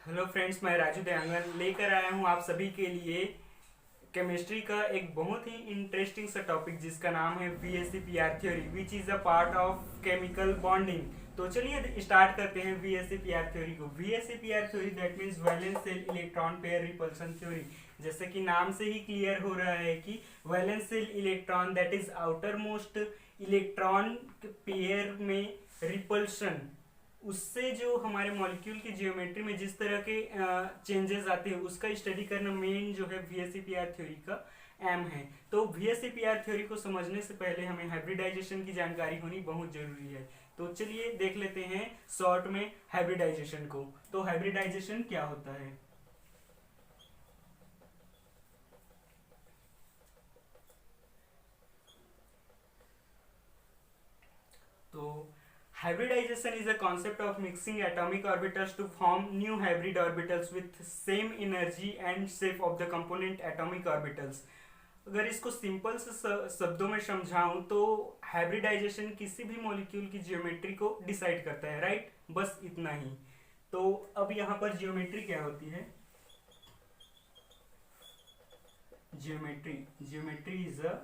Hello friends, मैं राजू दयांगन लेकर आया हूँ आप सभी के लिए केमिस्ट्री का एक बहुत ही इंटरेस्टिंग सा टॉपिक जिसका नाम है VSEPR theory which is a part of chemical bonding. तो चलिए स्टार्ट करते हैं VSEPR थ्योरी को। VSEPR theory that means valence shell electron pair repulsion theory. जैसे कि नाम से ही क्लियर हो रहा है कि valence shell electron that is outer most electron pair में रिपल्शन, उससे जो हमारे मॉलिक्यूल की जियोमेट्री में जिस तरह के चेंजेस आते हैं उसका स्टडी करना मेन जो है VSEPR थ्योरी का एम है। तो VSEPR थ्योरी को समझने से पहले हमें हाइब्रिडाइजेशन की जानकारी होनी बहुत जरूरी है। तो चलिए देख लेते हैं शॉर्ट में हाइब्रिडाइजेशन को। तो हाइब्रिडाइजेशन क्या होता है? तो hybridization is a concept of mixing atomic orbitals to form new hybrid orbitals with same energy and shape of the component atomic orbitals। अगर इसको सिंपल से शब्दों में समझाऊं तो हाइब्रिडाइजेशन किसी भी मॉलिक्यूल की जियोमेट्री को डिसाइड करता है, राइट? बस इतना ही। तो अब यहाँ पर जियोमेट्री क्या होती है? Geometry geometry is a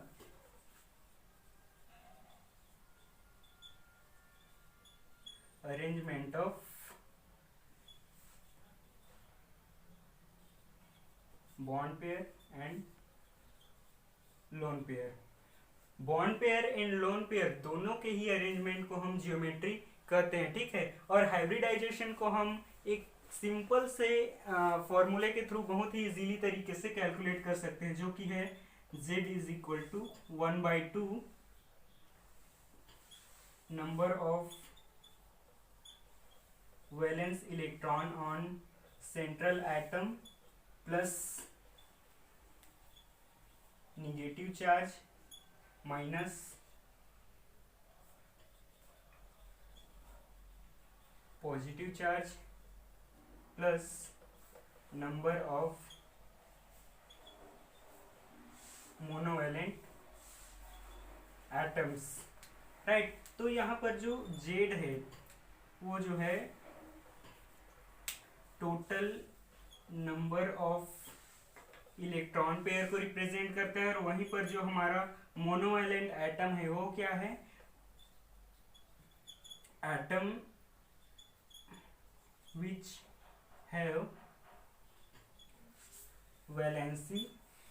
arrangement of bond pair and loan pair. Bond pair and lone pair दोनों के ही अरेंजमेंट को हम जियोमेट्री कहते हैं, ठीक है। और हाइब्रिडाइजेशन को हम एक सिंपल से फॉर्मूले के थ्रू बहुत ही इजीली तरीके से कैलकुलेट कर सकते हैं, जो कि है Z is equal to 1/2 number of valence electron on central atom plus negative charge minus positive charge plus number of monovalent atoms, right. तो यहाँ पर जो Z है वो जो है total number of electron pair को रिप्रेजेंट करता है, और वहीं पर जो हमारा मोनोवेलेंट एटम है वो क्या है? Atom which have valency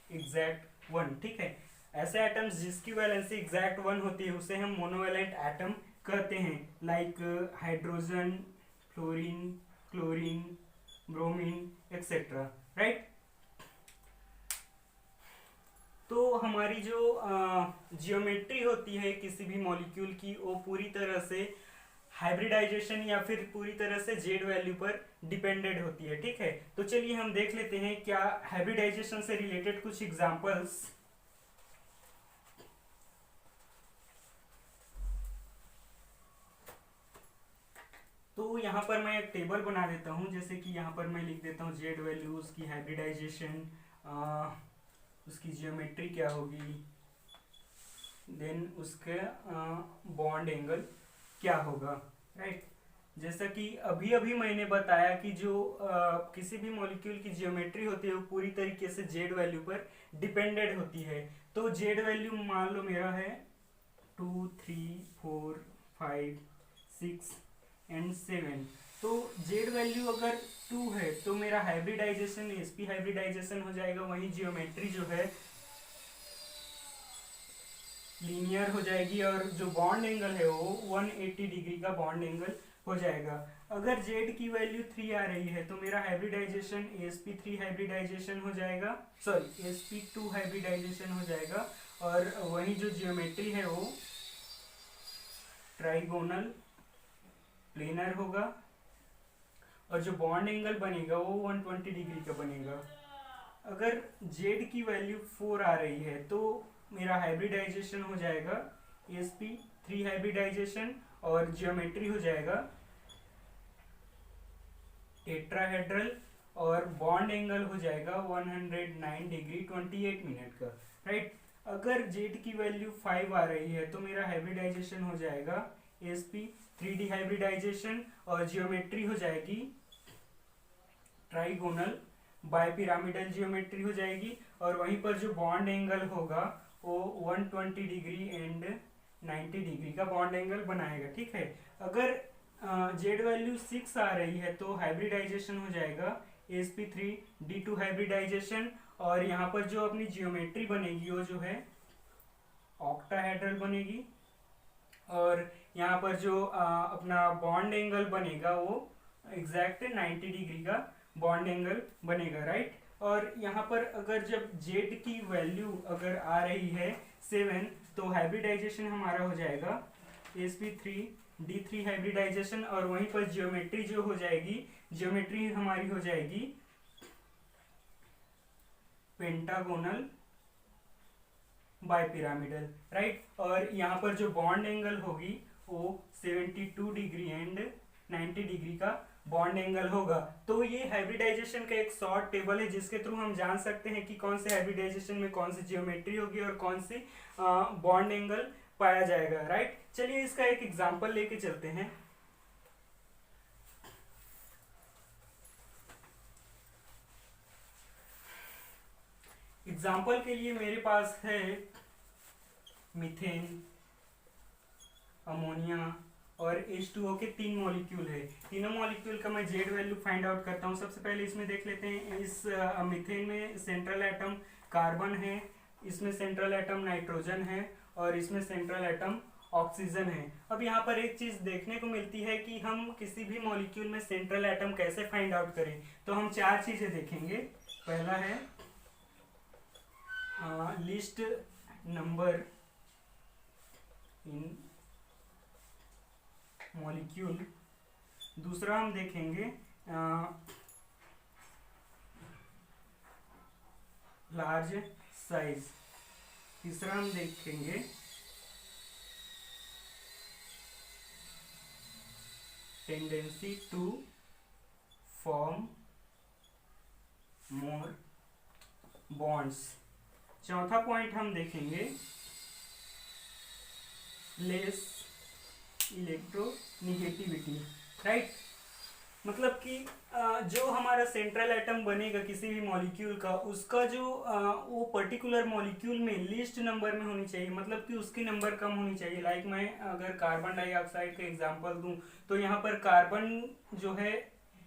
exact 1, ठीक है। ऐसे एटम्स जिसकी वैलेंसी एग्जैक्ट 1 होती है उसे हम मोनोवेलेंट एटम कहते हैं, like hydrogen, fluorine, chlorine, bromine etcetera, right. तो हमारी जो जियोमेट्री होती है किसी भी मॉलिक्यूल की वो पूरी तरह से हाइब्रिडाइजेशन या फिर पूरी तरह से जेड वैल्यू पर डिपेंडेंट होती है, ठीक है। तो चलिए हम देख लेते हैं क्या हाइब्रिडाइजेशन से रिलेटेड कुछ एग्जांपल्स। तो यहाँ पर मैं एक टेबल बना देता हूँ, जैसे कि यहाँ पर मैं लिख देता हूँ जेड वैल्यू, उसकी हाइब्रिडाइजेशन, उसकी जियोमेट्री क्या होगी, देन उसके बॉन्ड एंगल क्या होगा, राइट। जैसा कि अभी अभी मैंने बताया कि जो किसी भी मॉलिक्यूल की जियोमेट्री होती है वो पूरी तरीके से जेड वैल्यू पर डिपेंडेंट होती है। तो जेड वैल्यू मान लो मेरा है 2, 3, 4, 5, 6 एंड 7। तो जेड वैल्यू अगर 2 है तो मेरा हाइब्रिडाइजेशन sp हाइब्रिडाइजेशन हो जाएगा, वहीं जियोमेट्री जो है लीनियर हो जाएगी, और जो बॉन्ड एंगल है वो 180 डिग्री का बॉन्ड एंगल हो जाएगा। अगर z की वैल्यू 3 आ रही है तो मेरा हाइब्रिडाइजेशन sp3 हाइब्रिडाइजेशन हो जाएगा, सॉरी sp2 हाइब्रिडाइजेशन हो जाएगा, और वही जो जियोमेट्री है वो ट्राइगोनल प्लेनर होगा, और जो बॉन्ड एंगल बनेगा वो 120 डिग्री का बनेगा। अगर z की वैल्यू 4 आ रही है तो मेरा हाइब्रिडाइजेशन हो जाएगा sp3 हाइब्रिडाइजेशन, और जियोमेट्री हो जाएगा टेट्राहेड्रल, और बॉन्ड एंगल हो जाएगा 109 डिग्री 28 मिनट का, राइट। अगर z की वैल्यू 5 आ रही है तो मेरा हाइब्रिडाइजेशन हो जाएगा sp3d हाइब्रिडाइजेशन, और जियोमेट्री हो जाएगी ट्राइगोनल बाइपिरामिडल जियोमेट्री हो जाएगी, और वहीं पर जो बॉन्ड एंगल होगा वो 120 डिग्री एंड 90 डिग्री का बॉन्ड एंगल बनाएगा। ठीक है, अगर जेड वैल्यू 6 आ रही है तो हाइब्रिडाइजेशन हो जाएगा sp3d2 हाइब्रिडाइजेशन, और यहाँ पर जो अपनी जियोमेट्री बनेगी वो जो है ऑक्टाहेड्रल बनेगी, और यहाँ पर जो अपना बॉन्ड एंगल बनेगा वो एग्जैक्ट 90 डिग्री का बॉन्ड एंगल बनेगा, राइट। और यहाँ पर अगर जब z की वैल्यू अगर आ रही है 7, तो हाइब्रिडाइजेशन हमारा हो जाएगा sp3d3 हाइब्रिडाइजेशन, और वहीं पर जियोमेट्री जो हो जाएगी, जियोमेट्री हमारी हो जाएगी पेंटागोनल बाइपिरामिडल, राइट। और यहाँ पर जो बॉन्ड एंगल होगी वो 72 डिग्री एंड 90 डिग्री का बॉन्ड एंगल होगा। तो ये हाइब्रिडाइजेशन का एक शॉर्ट टेबल है जिसके थ्रू हम जान सकते हैं कि कौन से हाइब्रिडाइजेशन में कौन सी जियोमेट्री होगी और कौन सी बॉन्ड एंगल पाया जाएगा, राइट। चलिए इसका एक एग्जांपल लेके चलते हैं। एग्जाम्पल के लिए मेरे पास है मीथेन, अमोनिया और H2O के 3 मॉलिक्यूल है। तीनों मॉलिक्यूल का मैं जेड वैल्यू फाइंड आउट करता हूँ। सबसे पहले इसमें देख लेते हैं, इस मीथेन में सेंट्रल एटम कार्बन है, इसमें सेंट्रल एटम नाइट्रोजन है और इसमें सेंट्रल एटम ऑक्सीजन है। अब यहाँ पर एक चीज देखने को मिलती है कि हम किसी भी मॉलिक्यूल में सेंट्रल एटम कैसे फाइंड आउट करें, तो हम 4 चीजें देखेंगे। पहला है लिस्ट नंबर इन मॉलिक्यूल, दूसरा हम देखेंगे लार्ज साइज, तीसरा हम देखेंगे tendency to form more bonds, चौथा पॉइंट हम देखेंगे लेस इलेक्ट्रोनिगेटिविटी, राइट। मतलब कि जो हमारा सेंट्रल एटम बनेगा किसी भी मॉलिक्यूल का, उसका जो वो पर्टिकुलर मॉलिक्यूल में लिस्ट नंबर में होनी चाहिए, मतलब कि उसकी नंबर कम होनी चाहिए। लाइक मैं अगर कार्बन डाइऑक्साइड का एग्जांपल दूं तो यहाँ पर कार्बन जो है,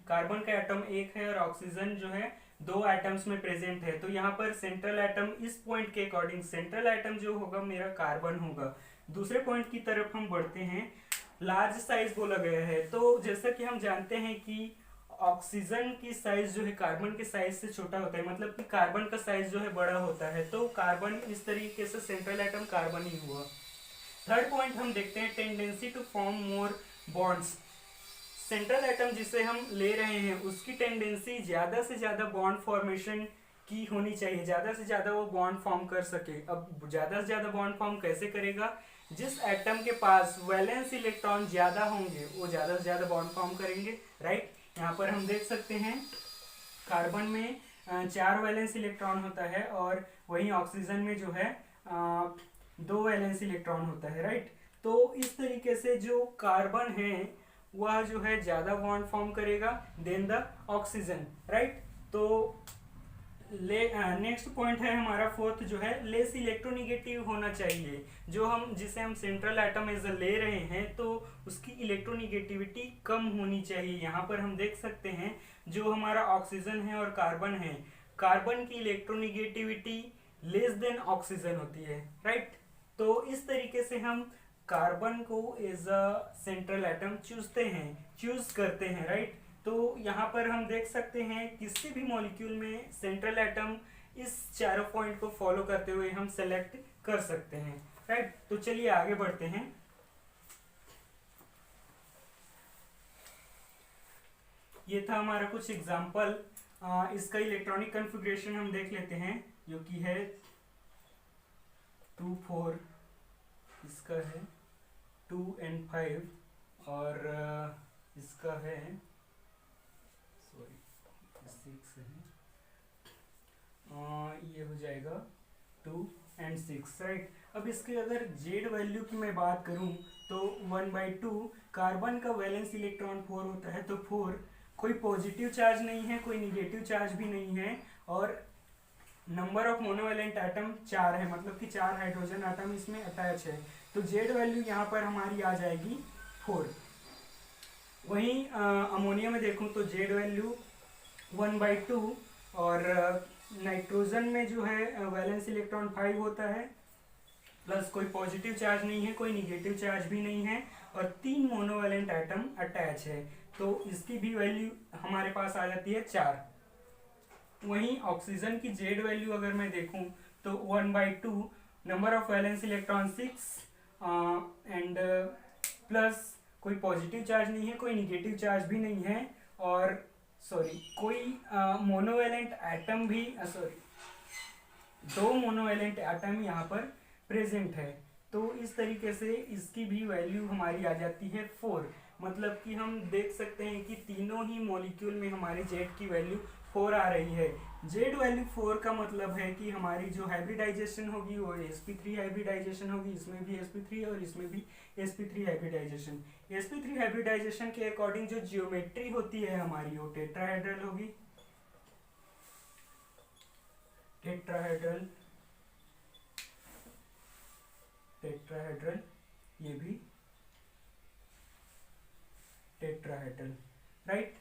कार्बन का एटम 1 है और ऑक्सीजन जो है 2 एटम्स में प्रेजेंट है। तो यहाँ पर सेंट्रल एटम इस पॉइंट के अकॉर्डिंग सेंट्रल एटम जो होगा मेरा कार्बन होगा। दूसरे पॉइंट की तरफ हम बढ़ते हैं, लार्ज साइज बोला गया है। तो जैसा कि हम जानते हैं कि ऑक्सीजन की साइज जो है कार्बन के साइज से छोटा होता है, मतलब कि कार्बन का साइज जो है बड़ा होता है, तो कार्बन इस तरीके से सेंट्रल एटम कार्बन ही हुआ। थर्ड पॉइंट हम देखते हैं tendency to form more bonds. Central atom जिसे हम ले रहे हैं उसकी टेंडेंसी ज्यादा से ज्यादा बॉन्ड फॉर्मेशन की होनी चाहिए, ज्यादा से ज्यादा वो बॉन्ड फॉर्म कर सके। अब ज्यादा से ज्यादा बॉन्ड फॉर्म कैसे करेगा, जिस एटम के पास वैलेंस इलेक्ट्रॉन ज्यादा होंगे वो ज्यादा से ज्यादा बॉन्ड फॉर्म करेंगे, राइट। यहाँ पर हम देख सकते हैं कार्बन में 4 वैलेंस इलेक्ट्रॉन होता है और वहीं ऑक्सीजन में जो है 2 वैलेंस इलेक्ट्रॉन होता है, राइट। तो इस तरीके से जो कार्बन है वह जो है ज्यादा बॉन्ड फॉर्म करेगा देन द ऑक्सीजन, राइट। तो नेक्स्ट पॉइंट है हमारा फोर्थ जो है लेस इलेक्ट्रोनिगेटिव होना चाहिए। जो हम जिसे हम सेंट्रल एटम एज ले रहे हैं तो उसकी इलेक्ट्रोनिगेटिविटी कम होनी चाहिए। यहाँ पर हम देख सकते हैं जो हमारा ऑक्सीजन है और कार्बन है, कार्बन की इलेक्ट्रोनिगेटिविटी लेस देन ऑक्सीजन होती है, राइट। तो इस तरीके से हम कार्बन को as a central atom choose करते हैं, राइट। तो यहाँ पर हम देख सकते हैं किसी भी मॉलिक्यूल में सेंट्रल एटम इस चारों पॉइंट को फॉलो करते हुए हम सेलेक्ट कर सकते हैं, राइट। तो चलिए आगे बढ़ते हैं। ये था हमारा कुछ एग्जाम्पल। इसका इलेक्ट्रॉनिक कॉन्फ़िगरेशन हम देख लेते हैं, जो कि है 2 4, इसका है 2 and 5 और इसका है 6 है, ये हो जाएगा 2 and 6, राइट। अब इसके अगर जेड वैल्यू की मैं बात करूं तो 1/2 कार्बन का वैलेंस इलेक्ट्रॉन 4 होता है, तो 4 कोई पॉजिटिव चार्ज नहीं है, कोई निगेटिव चार्ज भी नहीं है, और नंबर ऑफ मोनोवेलेंट एटम 4 है, मतलब कि 4 हाइड्रोजन एटम इसमें अटैच है। तो जेड वैल्यू यहाँ पर हमारी आ जाएगी 4। वहीं अमोनिया में देखूँ तो जेड वैल्यू 1/2, और नाइट्रोजन में जो है वैलेंस इलेक्ट्रॉन 5 होता है, प्लस कोई पॉजिटिव चार्ज नहीं है, कोई निगेटिव चार्ज भी नहीं है, और 3 मोनोवेलेंट एटम अटैच है, तो इसकी भी वैल्यू हमारे पास आ जाती है 4। वहीं ऑक्सीजन की जेड वैल्यू अगर मैं देखूं तो 1/2, number of valence electron 6, and plus कोई पॉजिटिव चार्ज नहीं है, कोई निगेटिव चार्ज भी नहीं है, और कोई मोनोवेलेंट एटम भी 2 मोनोवेलेंट एटम यहाँ पर प्रेजेंट है। तो इस तरीके से इसकी भी वैल्यू हमारी आ जाती है 4। मतलब कि हम देख सकते हैं कि तीनों ही मॉलिक्यूल में हमारी जेड की वैल्यू 4 आ रही है। जेड वैल्यू 4 का मतलब है कि हमारी जो हाइब्रिडाइजेशन होगी वो sp3 हाइब्रिडाइजेशन होगी, इसमें भी sp3 और इसमें भी sp3 हाइब्रिडाइजेशन। sp3 हाइब्रिडाइजेशन के अकॉर्डिंग जो जियोमेट्री होती है हमारी वो टेट्राहेड्रल होगी, टेट्राहेड्रल, ये भी टेट्राहेड्रल, राइट।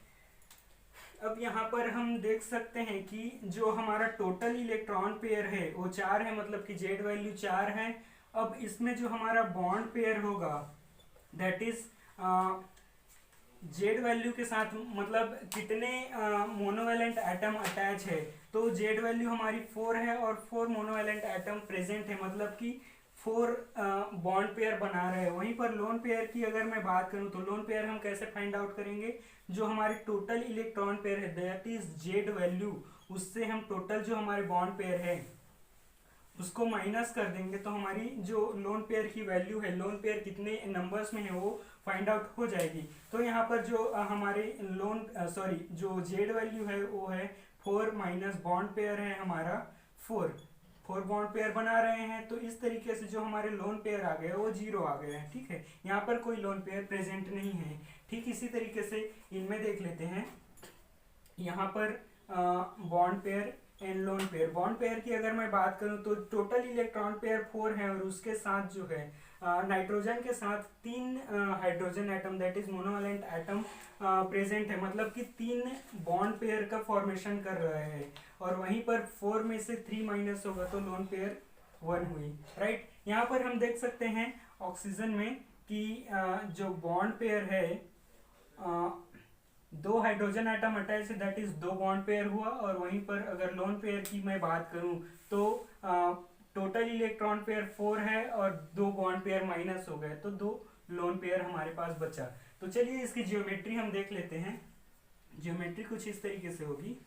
अब यहाँ पर हम देख सकते हैं कि जो हमारा टोटल इलेक्ट्रॉन पेयर है वो 4 है, मतलब कि जेड वैल्यू 4 है। अब इसमें जो हमारा बॉन्ड पेयर होगा दैट इज जेड वैल्यू के साथ, मतलब कितने मोनोवेलेंट एटम अटैच है, तो जेड वैल्यू हमारी 4 है और 4 मोनोवेलेंट एटम प्रेजेंट है, मतलब कि 4 बॉन्ड पेयर बना रहे हैं। वहीं पर लोन पेयर की अगर मैं बात करूं तो लोन पेयर हम कैसे फाइंड आउट करेंगे, जो हमारे टोटल इलेक्ट्रॉन पेयर है दैट इज जेड वैल्यू, उससे हम टोटल जो हमारे बॉन्ड पेयर है उसको माइनस कर देंगे, तो हमारी जो लोन पेयर की वैल्यू है, लोन पेयर कितने नंबर्स में है वो फाइंड आउट हो जाएगी। तो यहाँ पर जो हमारे जो जेड वैल्यू है वो है 4 माइनस बॉन्ड पेयर है हमारा 4 बॉन्ड पेयर बना रहे हैं, तो इस तरीके से जो हमारे लोन पेयर आ गए वो 0 आ गए हैं, ठीक है। यहाँ पर कोई लोन पेयर प्रेजेंट नहीं है। ठीक इसी तरीके से इनमें देख लेते हैं, यहाँ पर bond pair and loan pair. Bond pair की अगर मैं बात करूं तो टोटल इलेक्ट्रॉन पेयर 4 है, और उसके साथ जो है नाइट्रोजन के साथ 3 hydrogen atom that is monovalent atom present है, मतलब कि 3 बॉन्ड पेयर का फॉर्मेशन कर रहे हैं, और वहीं पर 4 में से 3 माइनस होगा तो लोन पेयर 1 हुई, राइट। यहाँ पर हम देख सकते हैं ऑक्सीजन में कि जो बॉन्ड पेयर है 2 हाइड्रोजन एटम अटैच है दैट इज 2 बॉन्ड पेयर हुआ, और वहीं पर अगर लोन पेयर की मैं बात करूं तो टोटल इलेक्ट्रॉन पेयर 4 है और 2 बॉन्ड पेयर माइनस हो गए, तो 2 लोन पेयर हमारे पास बचा। तो चलिए इसकी जियोमेट्री हम देख लेते हैं। जियोमेट्री कुछ इस तरीके से होगी।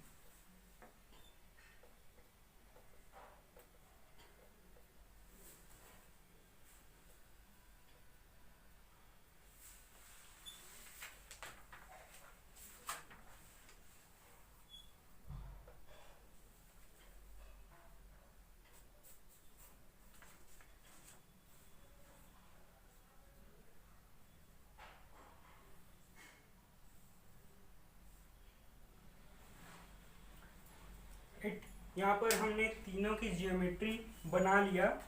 यहाँ पर हमने तीनों की जियोमेट्री बना लिया।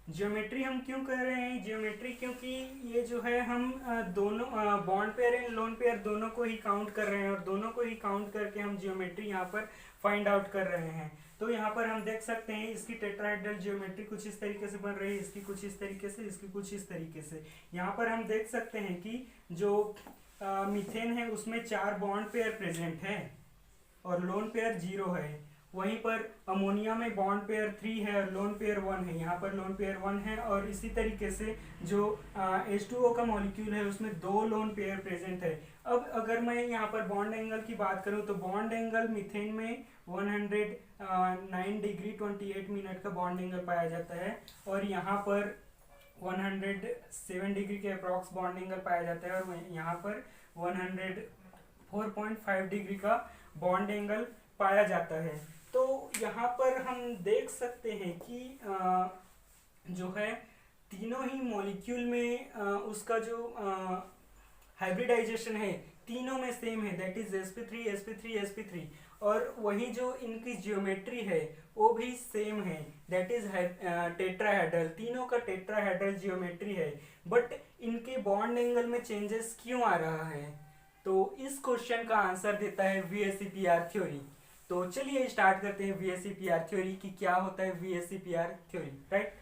जियोमेट्री हम क्यों कर रहे हैं जियोमेट्री, क्योंकि ये जो है हम दोनों bond pair and lone pair दोनों को ही काउंट कर रहे हैं, और दोनों को ही काउंट करके हम जियोमेट्री यहाँ पर फाइंड आउट कर रहे हैं। तो यहाँ पर हम देख सकते हैं इसकी टेट्राहेड्रल जियोमेट्री कुछ इस तरीके से बन रही है, इसकी कुछ इस तरीके से, इसकी कुछ इस तरीके से। यहाँ पर हम देख सकते हैं कि जो मीथेन है उसमें 4 बॉन्ड पेयर प्रेजेंट है और लोन पेयर 0 है। वहीं पर अमोनिया में बॉन्ड पेयर 3 है और लोन पेयर 1 है, यहाँ पर लोन पेयर 1 है। और इसी तरीके से जो H2O का मॉलिक्यूल है उसमें 2 लोन पेयर प्रेजेंट है। अब अगर मैं यहाँ पर बॉन्ड एंगल की बात करूँ तो बॉन्ड एंगल मीथेन में 109 डिग्री 28 मिनट का बॉन्ड एंगल पाया जाता है, और यहाँ पर 107 डिग्री के अप्रॉक्स बॉन्ड एंगल पाया जाता है, और यहाँ पर 104.5 डिग्री का बॉन्ड एंगल पाया जाता है। तो यहाँ पर हम देख सकते हैं कि जो है तीनों ही मॉलिक्यूल में उसका जो हाइब्रिडाइजेशन है तीनों में सेम है, that is sp3 sp3 sp3। और वही जो इनकी जियोमेट्री है वो भी सेम है, दैट इज टेट्राहेड्रल, तीनों का टेट्राहेड्रल जियोमेट्री है। बट इनके बॉन्ड एंगल में चेंजेस क्यों आ रहा है? तो इस क्वेश्चन का आंसर देता है VSEPR थ्योरी। तो चलिए स्टार्ट करते हैं VSEPR थ्योरी कि क्या होता है VSEPR theory, right.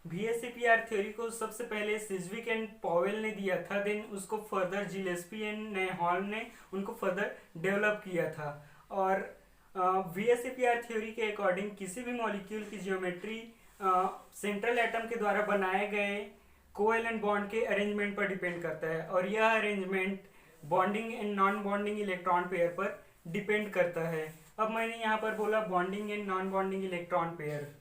VSEPR theory को सबसे पहले सिज्विक एंड पॉवेल ने दिया था, देन उसको फर्दर जिलेस्पी एंड हॉल ने उनको फर्दर डेवलप किया था। और VSEPR थ्योरी के अकॉर्डिंग किसी भी मॉलिक्यूल की जियोमेट्री सेंट्रल एटम के द्वारा बनाए गए कोवेलेंट बॉन्ड के अरेंजमेंट पर डिपेंड करता है, और यह arrangement bonding and non bonding electron pair पर डिपेंड करता है। अब मैंने यहाँ पर बोला bonding and non bonding electron pair.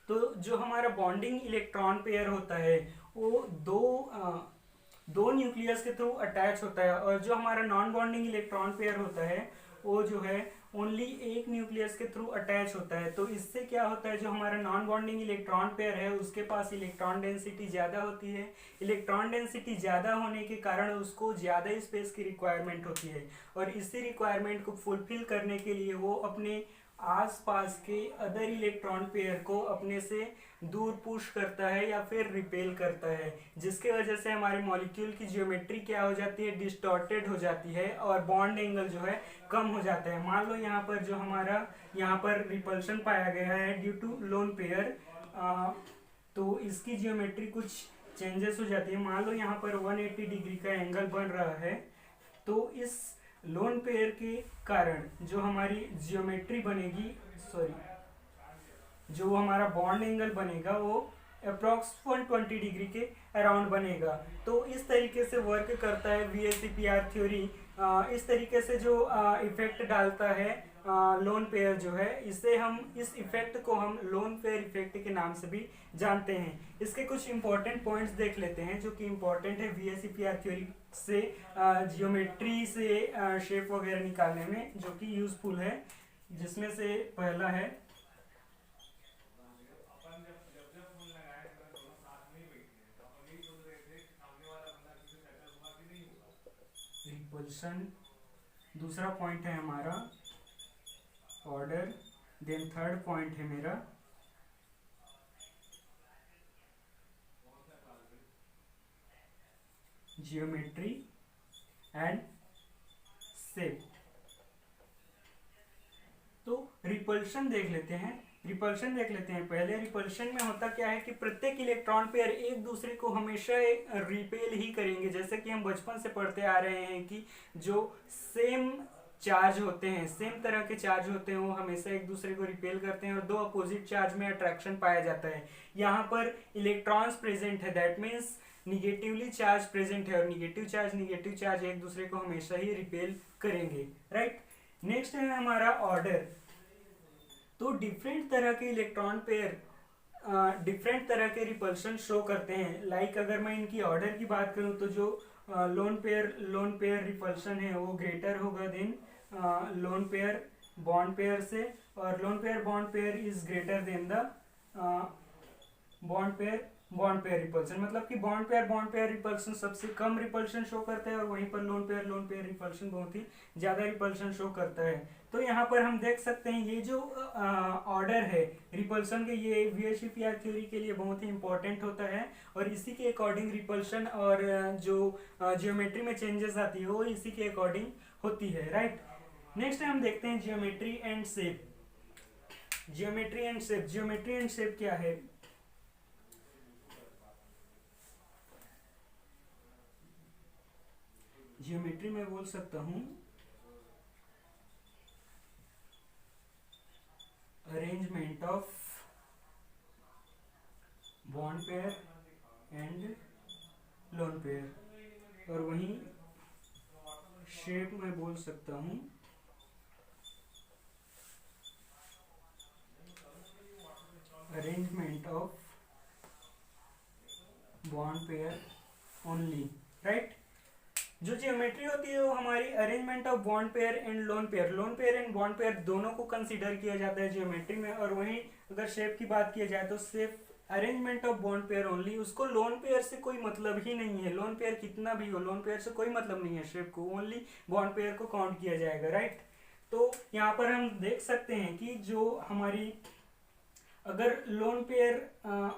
तो जो हमारा बॉन्डिंग इलेक्ट्रॉन पेयर होता है वो दो न्यूक्लियस के थ्रू अटैच होता है, और जो हमारा नॉन बॉन्डिंग इलेक्ट्रॉन पेयर होता है वो जो है ओनली एक न्यूक्लियस के थ्रू अटैच होता है। तो इससे क्या होता है, जो हमारा नॉन बॉन्डिंग इलेक्ट्रॉन पेयर है उसके पास इलेक्ट्रॉन डेंसिटी ज़्यादा होती है। इलेक्ट्रॉन डेंसिटी ज़्यादा होने के कारण उसको ज़्यादा स्पेस की रिक्वायरमेंट होती है, और इसी रिक्वायरमेंट को फुलफिल करने के लिए वो अपने आसपास के अदर इलेक्ट्रॉन पेयर को अपने से दूर पुश करता है या फिर रिपेल करता है, जिसके वजह से हमारे मॉलिक्यूल की जियोमेट्री क्या हो जाती है, डिस्टॉर्टेड हो जाती है, और बॉन्ड एंगल जो है कम हो जाता है। मान लो यहाँ पर जो हमारा यहाँ पर रिपल्शन पाया गया है ड्यू टू लोन पेयर, तो इसकी जियोमेट्री कुछ चेंजेस हो जाती है। मान लो यहाँ पर 180 डिग्री का एंगल बन रहा है, तो इस लोन पेयर के कारण जो हमारी जियोमेट्री बनेगी, सॉरी, जो हमारा बॉन्ड एंगल बनेगा वो अप्रॉक्स 120 डिग्री के अराउंड बनेगा। तो इस तरीके से वर्क करता है VSEPR थ्योरी। इस तरीके से जो इफेक्ट डालता है लोन पेयर जो है, इस इफेक्ट को हम लोन पेयर इफेक्ट के नाम से भी जानते हैं। इसके कुछ इंपॉर्टेंट पॉइंट्स देख लेते हैं जो कि इंपॉर्टेंट है VSEPR थ्योरी से जियोमेट्री से शेप वगैरह निकालने में, जो कि यूजफुल है। जिसमें से पहला है रिपल्शन, दूसरा पॉइंट है हमारा ऑर्डर, देन थर्ड पॉइंट है मेरा जियोमेट्री एंड शेप। तो रिपल्शन देख लेते हैं, पहले रिपल्शन में होता क्या है कि प्रत्येक इलेक्ट्रॉन पेयर एक दूसरे को हमेशा रिपेल ही करेंगे। जैसे कि हम बचपन से पढ़ते आ रहे हैं कि जो सेम चार्ज होते हैं, सेम तरह के चार्ज होते हैं, वो हमेशा एक दूसरे को रिपेल करते हैं, और दो अपोजिट चार्ज में अट्रैक्शन पाया जाता है। यहाँ पर इलेक्ट्रॉन्स प्रेजेंट है, that means negatively charge present है, और निगेटिव चार्ज एक दूसरे को हमेशा ही रिपेल करेंगे, राइट। नेक्स्ट है हमारा ऑर्डर। तो डिफरेंट तरह के इलेक्ट्रॉन पेयर डिफरेंट तरह के रिपल्शन शो करते हैं। लाइक अगर मैं इनकी ऑर्डर की बात करूं तो जो लोन पेयर रिपल्शन है वो ग्रेटर होगा than lone pair bond pair से, और lone pair bond pair is greater than the bond pair repulsion. मतलब कि बॉन्ड पेयर रिपल्शन सबसे कम रिपल्शन शो करता है, और वहीं पर लोन पेयर रिपल्शन बहुत ही ज्यादा रिपल्शन शो करता है। तो यहाँ पर हम देख सकते हैं ये जो ऑर्डर है रिपल्शन के, ये VSEPR थ्योरी के लिए बहुत ही इंपॉर्टेंट होता है, और इसी के अकॉर्डिंग रिपल्शन और जो जियोमेट्री में चेंजेस आती है वो इसी के अकॉर्डिंग होती है, राइट। नेक्स्ट हम देखते हैं geometry and shape. Geometry and shape क्या है? जियोमेट्री में बोल सकता हूं arrangement of bond pair and lone pair, और वहीं शेप मैं बोल सकता हूँ arrangement of bond pair only, right. जो जियोमेट्री होती है वो हमारी arrangement of bond pair and lone pair and bond pair दोनों को कंसीडर किया जाता है जियोमेट्री में। और वहीं अगर शेप की बात की जाए तो सिर्फ arrangement of bond pair only, उसको लोन पेयर से कोई मतलब ही नहीं है। लोन पेयर कितना भी हो, लोन पेयर से कोई मतलब नहीं है शेप को, ओनली बॉन्ड पेयर को काउंट किया जाएगा, राइट। तो यहाँ पर हम देख सकते हैं कि जो हमारी अगर लोन पेयर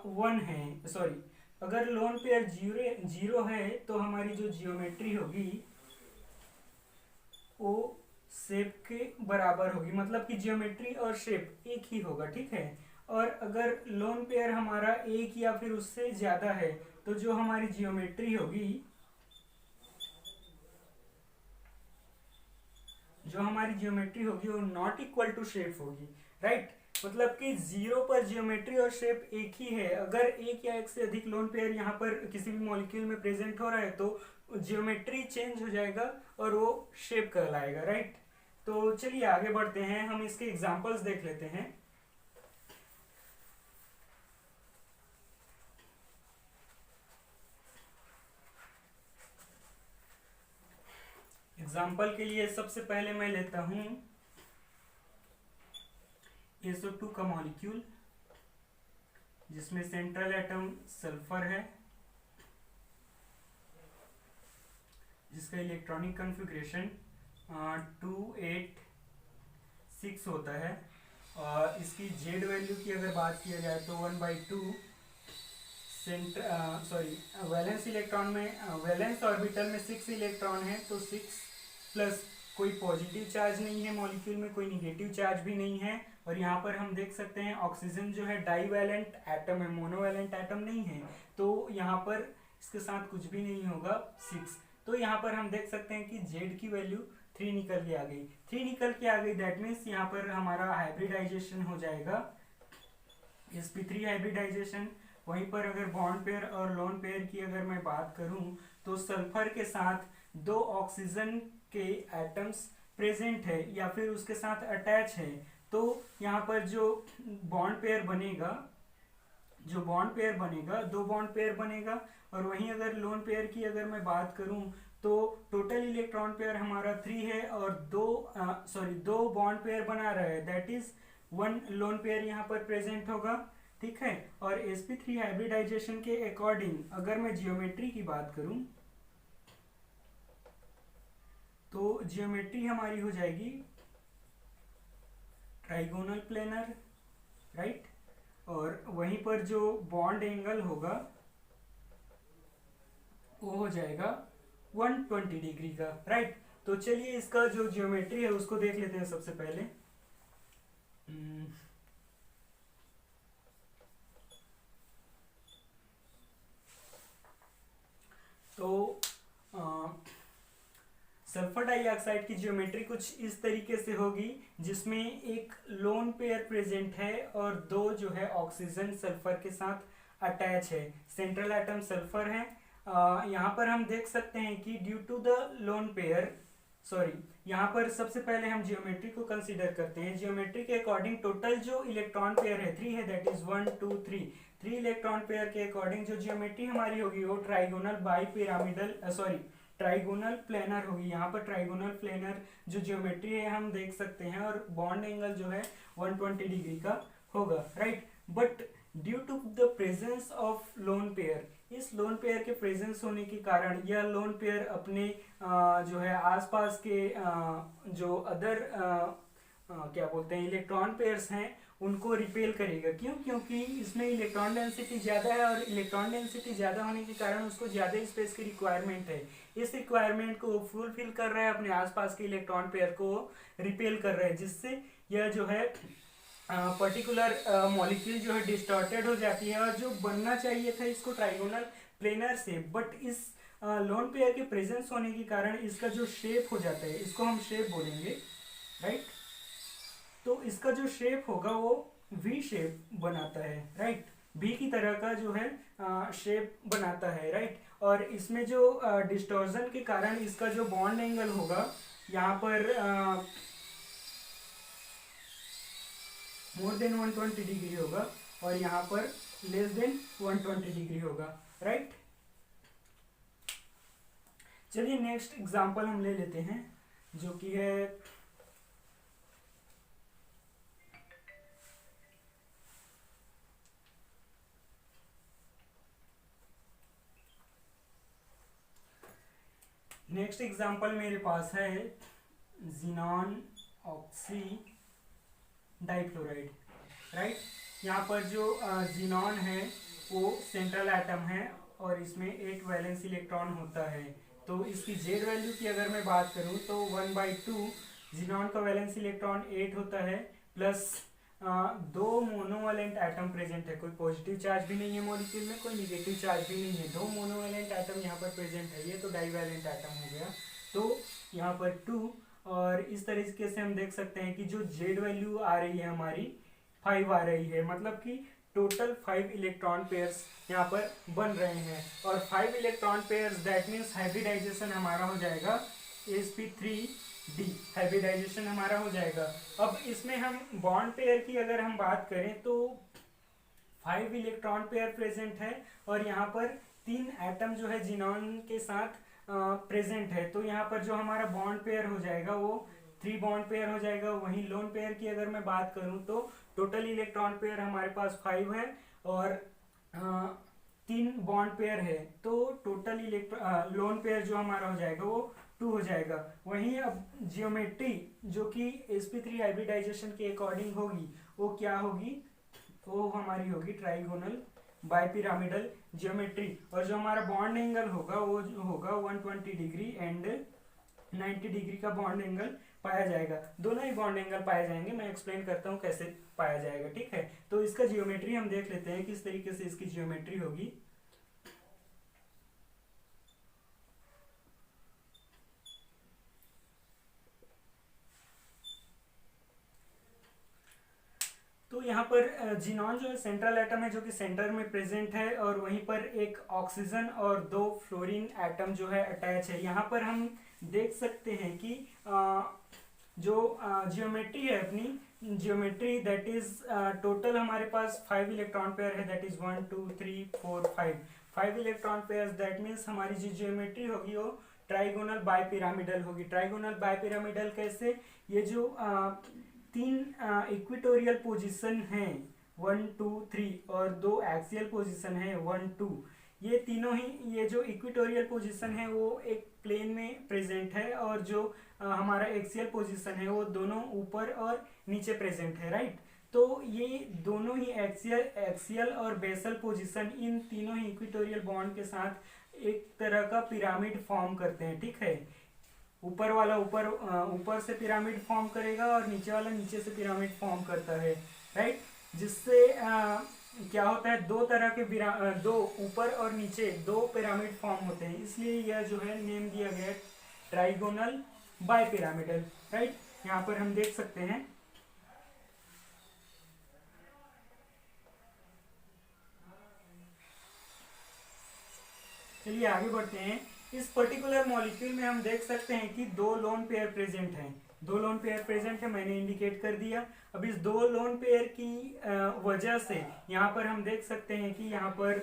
वन है, सॉरी, अगर लोन पेयर जीरो है तो हमारी जो जियोमेट्री होगी वो शेप के बराबर होगी, मतलब कि जियोमेट्री और शेप एक ही होगा, ठीक है। और अगर लोन पेयर हमारा एक या फिर उससे ज्यादा है तो जो हमारी जियोमेट्री होगी, वो नॉट इक्वल टू शेप होगी, राइट। मतलब कि जीरो पर जियोमेट्री और शेप एक ही है। अगर एक या एक से अधिक लोन पेयर यहाँ पर किसी भी मॉलिक्यूल में प्रेजेंट हो रहा है तो जियोमेट्री चेंज हो जाएगा और वो शेप कहलाएगा, राइट। तो चलिए आगे बढ़ते हैं, हम इसके एग्जांपल्स देख लेते हैं। एग्जाम्पल के लिए सबसे पहले मैं लेता हूं SO2 का मॉलिक्यूल जिसमें सेंट्रल एटम सल्फर है, जिसका इलेक्ट्रॉनिक कॉन्फ़िगरेशन 286 होता है। और इसकी जेड वैल्यू की अगर बात किया जाए तो 1/2 वैलेंस इलेक्ट्रॉन में, वैलेंस ऑर्बिटल में 6 इलेक्ट्रॉन है, तो 6 प्लस कोई पॉजिटिव चार्ज नहीं है मॉलिक्यूल में, कोई निगेटिव चार्ज भी नहीं है। और यहाँ पर हम देख सकते हैं ऑक्सीजन जो है डाईवैलेंट एटम है, मोनोवैलेंट एटम नहीं है, तो यहाँ पर इसके साथ कुछ भी नहीं होगा 6। तो यहाँ पर हम देख सकते हैं कि जेड की वैल्यू 3 निकल के आ गई, 3 निकल के आ गई। दैट मीन्स यहाँ पर हमारा हाइब्रिडाइजेशन हो जाएगा, sp3 हाइब्रिडाइजेशन। वहीं पर अगर बॉन्ड पेयर और लोन पेयर की अगर मैं बात करूं तो सल्फर के साथ 2 ऑक्सीजन के एटम्स प्रेजेंट है या फिर उसके साथ अटैच है, तो यहाँ पर जो बॉन्ड पेयर बनेगा, 2 बॉन्ड पेयर बनेगा। और वहीं अगर लोन पेयर की अगर मैं बात करूं तो टोटल इलेक्ट्रॉन पेयर हमारा 3 है और 2 बॉन्ड पेयर बना रहा है, दैट इज 1 लोन पेयर यहाँ पर प्रेजेंट होगा, ठीक है। और sp3 हाइब्रिडाइजेशन के अकॉर्डिंग अगर मैं जियोमेट्री की बात करूं तो जियोमेट्री हमारी हो जाएगी ट्राइगोनल प्लेनर, राइट। और वहीं पर जो बॉन्ड एंगल होगा वो हो जाएगा 120 डिग्री का, राइट। तो चलिए इसका जो जियोमेट्री है उसको देख लेते हैं सबसे पहले। तो सल्फर डाइऑक्साइड की ज्योमेट्री कुछ इस तरीके से होगी, जिसमें एक लोन पेयर प्रेजेंट है और 2 जो है ऑक्सीजन सल्फर के साथ अटैच है, सेंट्रल एटम सल्फर है। यहाँ पर हम देख सकते हैं कि due to the lone pair, यहाँ पर सबसे पहले हम जियोमेट्री को कंसीडर करते हैं। जियोमेट्री के अकॉर्डिंग टोटल जो इलेक्ट्रॉन पेयर है 3 है, दैट इज 1 2 3। 3 इलेक्ट्रॉन पेयर के अकॉर्डिंग जो जियोमेट्री हमारी होगी वो trigonal bi pyramidal trigonal planar होगी। यहाँ पर ट्राइगोनल प्लेनर जो जियोमेट्री है हम देख सकते हैं, और बॉन्ड एंगल जो है 120 डिग्री का होगा, right. But due to the presence of lone pair, इस लोन पेयर के प्रेजेंस होने के कारण यह लोन पेयर अपने जो है आसपास के जो अदर क्या बोलते हैं इलेक्ट्रॉन पेयर्स हैं उनको रिपेल करेगा। क्यों? क्योंकि इसमें इलेक्ट्रॉन डेंसिटी ज़्यादा है और इलेक्ट्रॉन डेंसिटी ज़्यादा होने के कारण उसको ज़्यादा स्पेस की रिक्वायरमेंट है। इस रिक्वायरमेंट को फुलफिल कर रहा है, अपने आसपास के इलेक्ट्रॉन पेयर को रिपेल कर रहा है, जिससे यह जो है पर्टिकुलर मॉलिक्यूल जो है डिस्टॉर्टेड हो जाती है और जो बनना चाहिए था इसको ट्राइगोनल प्लेनर से, बट इस लोन पेयर के प्रेजेंस होने के कारण इसका जो शेप हो जाता है, इसको हम शेप बोलेंगे, राइट। तो इसका जो शेप होगा वो वी शेप बनाता है, राइट। भी की तरह का जो है शेप बनाता है, राइट। और इसमें जो डिस्टॉर्शन के कारण इसका जो बॉन्ड एंगल होगा यहाँ पर मोर देन 120 डिग्री होगा और यहाँ पर लेस देन 120 डिग्री होगा, राइट। चलिए नेक्स्ट एग्जांपल हम ले लेते हैं जो कि है नेक्स्ट एग्जांपल मेरे पास है जिनॉन ऑक्सी डाइफ्लोराइड, राइट। यहाँ पर जो जिनॉन है वो सेंट्रल एटम है और इसमें 8 वैलेंस इलेक्ट्रॉन होता है। तो इसकी जेड वैल्यू की अगर मैं बात करूँ तो 1/2 जिनॉन का वैलेंस इलेक्ट्रॉन 8 होता है, प्लस दो मोनोवैलेंट एटम प्रेजेंट है। कोई पॉजिटिव चार्ज भी नहीं है मॉलिक्यूल में, कोई निगेटिव चार्ज भी नहीं है, दो मोनोवैलेंट एटम यहाँ पर प्रेजेंट है। ये तो डाइवैलेंट एटम हो गया। तो यहाँ पर 2 और इस तरीके से हम देख सकते हैं कि जो जेड वैल्यू आ रही है हमारी 5 आ रही है, मतलब कि टोटल 5 इलेक्ट्रॉन पेयर्स यहाँ पर बन रहे हैं। और 5 electron pairs that means hybridisation हमारा हो जाएगा sp3d, हाइब्रिडाइजेशन हमारा हो जाएगा। अब इसमें हम बॉन्ड पेयर की अगर हम बात करें तो 5 इलेक्ट्रॉन पेयर प्रेजेंट है और यहाँ पर 3 एटम जो है जिनॉन के साथ प्रेजेंट है। तो यहाँ पर जो हमारा बॉन्ड पेयर हो जाएगा वो 3 बॉन्ड पेयर हो जाएगा। वहीं लोन पेयर की अगर मैं बात करूं तो टोटल इलेक्ट्रॉन पेयर हमारे पास 5 है और 3 बॉन्ड पेयर है। तो टोटल लोन पेयर जो हमारा हो जाएगा वो 2 हो जाएगा। वहीं अब जियोमेट्री जो कि sp3 हाइब्रिडाइजेशन के अकॉर्डिंग होगी वो क्या होगी, वो हमारी होगी ट्राइगोनल बाइपिरामिडल जियोमेट्री। और जो हमारा बॉन्ड एंगल होगा वो होगा 120 डिग्री एंड 90 डिग्री का बॉन्ड एंगल पाया जाएगा। दोनों ही बॉन्ड एंगल पाए जाएंगे, मैं एक्सप्लेन करता हूँ कैसे पाया जाएगा, ठीक है। तो इसका जियोमेट्री हम देख लेते हैं किस तरीके से इसकी जियोमेट्री होगी। तो यहाँ पर जिनॉन जो है सेंट्रल एटम है जो कि सेंटर में प्रेजेंट है और वहीं पर एक ऑक्सीजन और 2 फ्लोरीन एटम जो है अटैच है। यहाँ पर हम देख सकते हैं कि जो जियोमेट्री है अपनी जियोमेट्री दैट इज टोटल हमारे पास 5 इलेक्ट्रॉन पेयर है, that is 1 2 3 4 5 electron pair. That means हमारी जो जियोमेट्री होगी वो ट्राइगोनल बाइपिरामिडल होगी। ट्राइगोनल बाइपिरामिडल कैसे, ये जो 3 इक्विटोरियल पोजीशन है 1 2 3 और 2 एक्सियल पोजीशन है 1 2, ये तीनों ही ये जो इक्विटोरियल पोजीशन है वो एक प्लेन में प्रेजेंट है और जो हमारा एक्सियल पोजीशन है वो दोनों ऊपर और नीचे प्रेजेंट है, राइट। तो ये दोनों ही एक्सियल और बेसल पोजीशन इन तीनों ही इक्विटोरियल बॉन्ड के साथ एक तरह का पिरामिड फॉर्म करते हैं, ठीक है। ऊपर वाला ऊपर से पिरामिड फॉर्म करेगा और नीचे वाला नीचे से पिरामिड फॉर्म करता है, राइट। जिससे क्या होता है, दो तरह के दो ऊपर और नीचे 2 पिरामिड फॉर्म होते हैं, इसलिए यह जो है नेम दिया गया है ट्राइगोनल बाइपिरामिडल, राइट। यहाँ पर हम देख सकते हैं चलिए आगे बढ़ते हैं। इस पर्टिकुलर मॉलिक्यूल में हम देख सकते हैं कि 2 लोन पेयर प्रेजेंट हैं, 2 लोन पेयर प्रेजेंट है, मैंने इंडिकेट कर दिया। अब इस 2 लोन पेयर की वजह से यहाँ पर हम देख सकते हैं कि यहाँ पर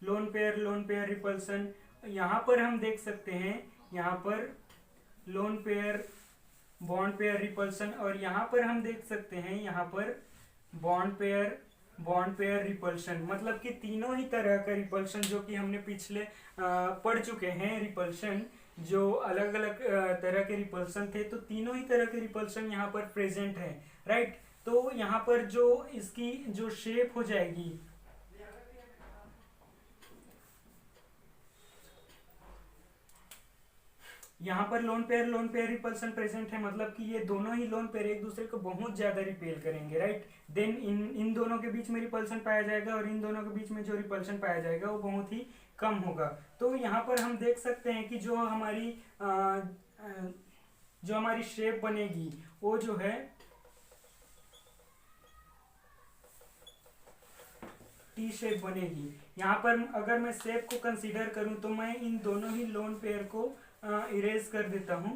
लोन पेयर रिपल्सन, यहाँ पर हम देख सकते हैं यहाँ पर loan pair bond pair repulsion और यहाँ पर हम देख सकते हैं यहाँ पर बॉन्ड पेयर रिपल्शन। मतलब कि तीनों ही तरह का रिपल्शन जो कि हमने पिछले पढ़ चुके हैं, रिपल्शन जो अलग अलग तरह के रिपल्शन थे, तो तीनों ही तरह के रिपल्शन यहाँ पर प्रेजेंट है, राइट। तो यहाँ पर जो इसकी जो शेप हो जाएगी, यहाँ पर लोन पेयर रिपल्सन प्रेजेंट है, मतलब कि ये दोनों ही लोन पेयर एक दूसरे को बहुत ज्यादा रिपेल करेंगे, राइट। देन इन दोनों के बीच में रिपल्सन पाया जाएगा और इन दोनों के बीच में जो रिपल्सन पाया जाएगा वो बहुत ही कम होगा। तो यहाँ पर हम देख सकते हैं कि जो हमारी शेप बनेगी वो जो है T टी शेप बनेगी। यहाँ पर अगर मैं शेप को कंसीडर करूँ तो मैं इन दोनों ही लोन पेयर को इरेज कर देता हूँ।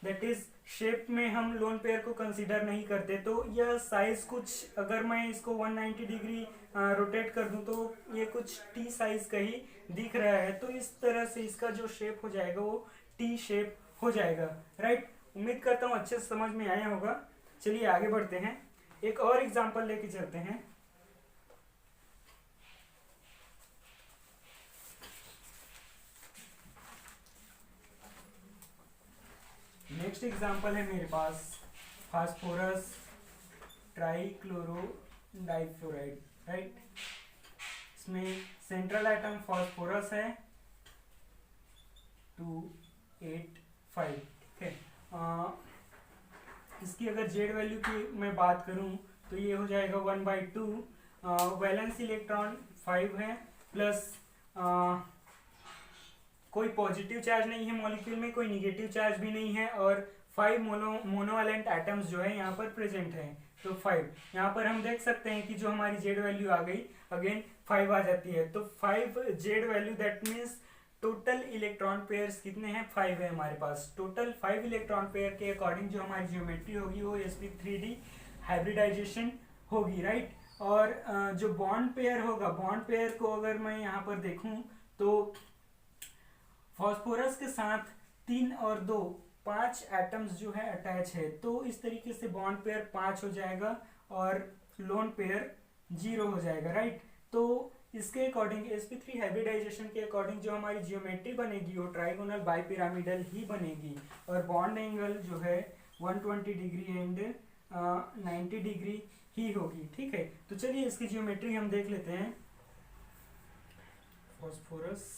दैट इज शेप में हम लोन पेयर को कंसीडर नहीं करते। तो यह साइज कुछ, अगर मैं इसको 190 डिग्री रोटेट कर दूं तो ये कुछ टी साइज का ही दिख रहा है। तो इस तरह से इसका जो शेप हो जाएगा वो टी शेप हो जाएगा। राइट, उम्मीद करता हूँ अच्छे से समझ में आया होगा। चलिए आगे बढ़ते हैं, एक और एग्जांपल लेके चलते हैं। नेक्स्ट एग्जांपल है मेरे पास फास्फोरस ट्राइक्लोरो डाइफ्लोराइड। राइट, इसमें सेंट्रल आइटम फास्फोरस है 285। ठीक है, इसकी अगर जेड वैल्यू की मैं बात करूं तो ये हो जाएगा 1/2। वैलेंस इलेक्ट्रॉन 5 है, प्लस कोई पॉजिटिव चार्ज नहीं है मॉलिक्यूल में, कोई निगेटिव चार्ज भी नहीं है, और 5 मोनोवैलेंट एटम्स जो है यहाँ पर प्रेजेंट है। तो 5 यहाँ पर हम देख सकते हैं कि जो हमारी जेड वैल्यू आ गई अगेन 5 आ जाती है। तो 5 Z value, that means total electron pairs कितने हैं, 5 है हमारे पास। टोटल 5 इलेक्ट्रॉन पेयर के अकॉर्डिंग जो हमारी ज्योमेट्री होगी वो sp3d हाइब्रिडाइजेशन होगी। राइट, और जो बॉन्ड पेयर होगा, बॉन्ड पेयर को अगर मैं यहाँ पर देखूं तो फास्फोरस के साथ 3 और 2 5 एटम्स जो है अटैच है। तो इस तरीके से बॉन्ड पेयर 5 हो जाएगा और लोन पेयर 0 हो जाएगा। राइट, तो इसके अकॉर्डिंग sp3 हाइब्रिडाइजेशन के अकॉर्डिंग जो हमारी जियोमेट्री बनेगी वो ट्राइगोनल बाइपिरामिडल ही बनेगी, और बॉन्ड एंगल जो है 120 डिग्री एंड 90 डिग्री ही होगी। ठीक है, तो चलिए इसकी जियोमेट्री हम देख लेते हैं। फास्फोरस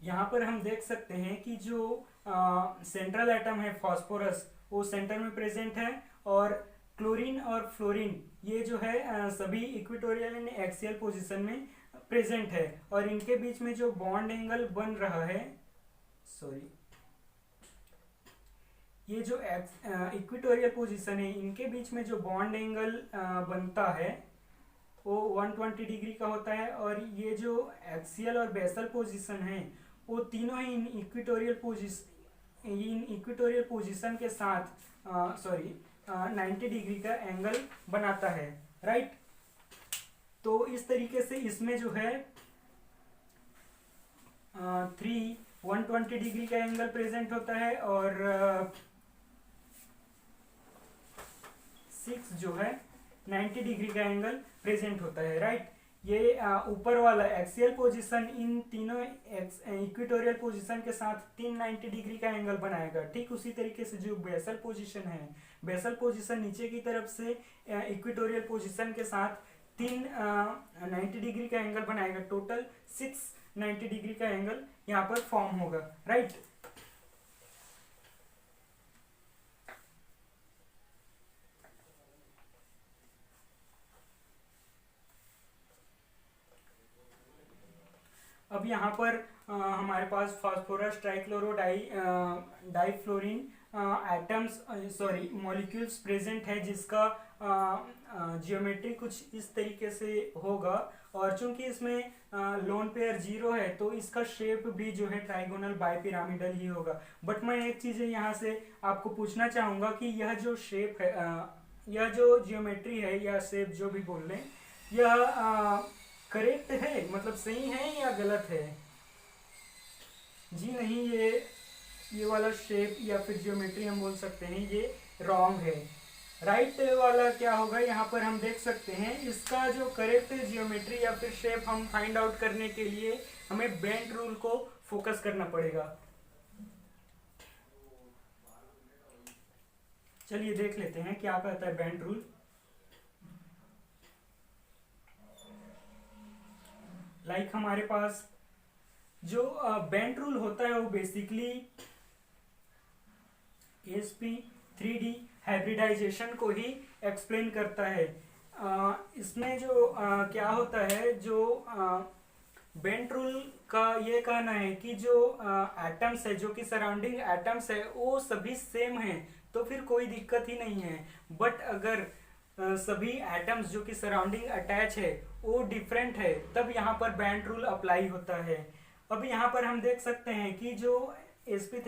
यहाँ पर हम देख सकते हैं कि जो सेंट्रल एटम है फास्फोरस वो सेंटर में प्रेजेंट है, और क्लोरीन और फ्लोरीन ये जो है सभी इक्वेटोरियल एंड एक्सियल पोजीशन में प्रेजेंट है, और इनके बीच में जो बॉन्ड एंगल बन रहा है, सॉरी, ये जो इक्वेटोरियल पोजीशन है इनके बीच में जो बॉन्ड एंगल बनता है वो 120 डिग्री का होता है, और ये जो एक्सियल और बेसल पोजीशन है वो तीनों ही इन इक्वेटोरियल पोजीशन के साथ 90 डिग्री का एंगल बनाता है। राइट, तो इस तरीके से इसमें जो है 120 डिग्री का एंगल प्रेजेंट होता है, और 6 जो है 90 डिग्री का एंगल प्रेजेंट होता है। राइट, ये ऊपर वाला एक्सियल पोजीशन इन तीनों इक्वेटोरियल पोजीशन के साथ 390 डिग्री का एंगल बनाएगा। ठीक उसी तरीके से जो बेसल पोजीशन है, बेसल पोजीशन नीचे की तरफ से इक्वेटोरियल पोजीशन के साथ 390 डिग्री का एंगल बनाएगा। टोटल 690 डिग्री का एंगल यहाँ पर फॉर्म होगा। राइट, अब यहाँ पर हमारे पास phosphorus trichloro difluorine atoms molecules present है, जिसका जियोमेट्री कुछ इस तरीके से होगा, और चूंकि इसमें लोन पेयर 0 है तो इसका शेप भी जो है ट्राइगोनल बाइपिरामिडल ही होगा। बट मैं एक चीज़ यहाँ से आपको पूछना चाहूँगा कि यह जो शेप है, यह जो जियोमेट्री है या शेप जो भी बोल लें, यह करेक्ट है, मतलब सही है या गलत है? जी नहीं, ये वाला शेप या फिर जियोमेट्री हम बोल सकते हैं ये रॉन्ग है। राइट वाला क्या होगा, यहाँ पर हम देख सकते हैं इसका जो करेक्ट जियोमेट्री या फिर शेप हम फाइंड आउट करने के लिए हमें बेंट रूल को फोकस करना पड़ेगा। चलिए देख लेते हैं क्या कहता है बेंट रूल। हमारे पास जो बेंट रूल होता है वो बेसिकली sp3d हाइब्रिडाइजेशन को ही एक्सप्लेन करता है। इसमें जो क्या होता है, जो बेंट रूल का ये कहना है कि जो एटम्स है, जो कि सराउंडिंग एटम्स है, वो सभी सेम हैं, तो फिर कोई दिक्कत ही नहीं है। बट अगर सभी एटम्स जो कि सराउंडिंग अटैच है वो डिफरेंट है, तब यहाँ पर बेंट रूल अप्लाई होता है। अब यहाँ पर हम देख सकते हैं कि जो sp3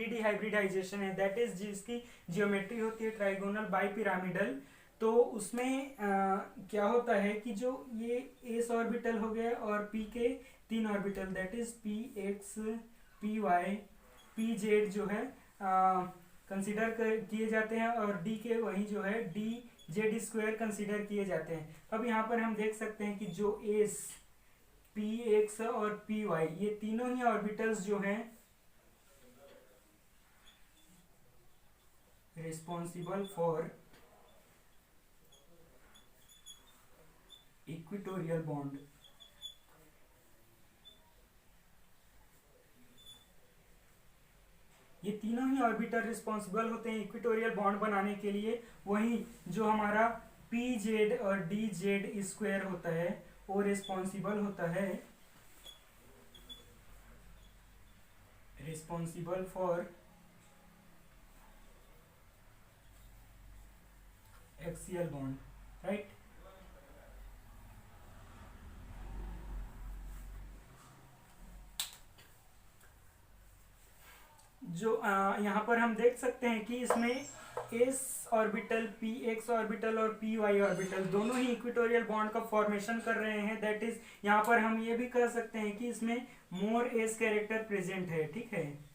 डिहाइब्रिडाइजेशन है, दैट इज जिसकी जियोमेट्री होती है ट्राइगोनल बाई पिरामिडल। तो उसमें क्या होता है कि जो ये एस ऑर्बिटल हो गया और पी के तीन orbital, that is P X, P Y, P Z जो है कंसिडर किए जाते हैं, और डी के वही जो है डी जेड स्क्वायर कंसिडर किए जाते हैं। अब यहाँ पर हम देख सकते हैं कि जो एस, पी एक्स और पी वाई, ये तीनों ही ऑर्बिटल्स जो हैं रिस्पॉन्सिबल फॉर इक्विटोरियल बॉन्ड। ये तीनों ही ऑर्बिटर रिस्पॉन्सिबल होते हैं इक्विटोरियल बॉन्ड बनाने के लिए। वहीं जो हमारा पी जेड और डी जेड स्क्वायर होता है वो रिस्पॉन्सिबल होता है फॉर एक्सियल बॉन्ड, राइट। जो यहाँ पर हम देख सकते हैं कि इसमें S orbital, P x orbital और पी वाई ऑर्बिटल दोनों ही इक्विटोरियल बॉन्ड का फॉर्मेशन कर रहे हैं। दैट इज यहाँ पर हम ये भी कह सकते हैं कि इसमें मोर एस कैरेक्टर प्रेजेंट है, ठीक है।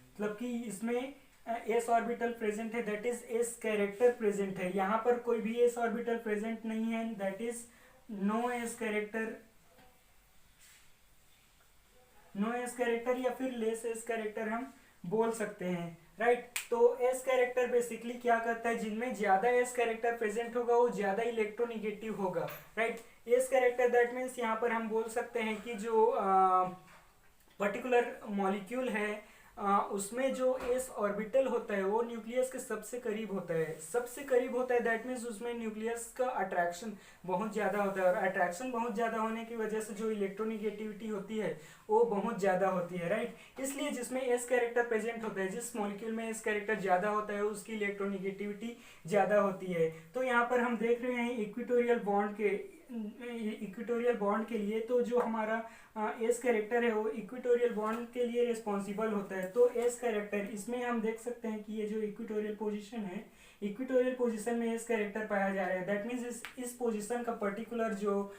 मतलब कि इसमें एस ऑर्बिटल प्रेजेंट है, that is S character present है। यहाँ पर कोई भी एस ऑर्बिटल प्रेजेंट नहीं है, that is no S character, no S character या फिर लेस एस कैरेक्टर हम बोल सकते हैं, राइट। तो एस कैरेक्टर बेसिकली क्या करता है, जिनमें ज्यादा एस कैरेक्टर प्रेजेंट होगा वो ज्यादा इलेक्ट्रोनिगेटिव होगा, right. S character that means यहाँ पर हम बोल सकते हैं कि जो पर्टिकुलर मॉलिक्यूल है उसमें जो एस ऑर्बिटल होता है वो न्यूक्लियस के सबसे करीब होता है, सबसे करीब होता है। दैट मीन्स उसमें न्यूक्लियस का अट्रैक्शन बहुत ज़्यादा होता है, और अट्रैक्शन बहुत ज़्यादा होने की वजह से जो इलेक्ट्रोनिगेटिविटी होती है वो बहुत ज़्यादा होती है, राइट। इसलिए जिसमें एस कैरेक्टर प्रेजेंट होता है, जिस मॉलिक्यूल में एस कैरेक्टर ज़्यादा होता है उसकी इलेक्ट्रोनिगेटिविटी ज़्यादा होती है। तो यहाँ पर हम देख रहे हैं इक्विटोरियल बॉन्ड के लिए, तो जो हमारा एस कैरेक्टर है वो इक्विटोरियल बॉन्ड के लिए रिस्पॉन्सिबल होता है। तो एस कैरेक्टर, इसमें हम देख सकते हैं कि ये जो इक्विटोरियल पोजीशन है, इक्विटोरियल पोजीशन में एस कैरेक्टर पाया जा रहा है। दैट मीन्स इस पोजीशन का पर्टिकुलर जो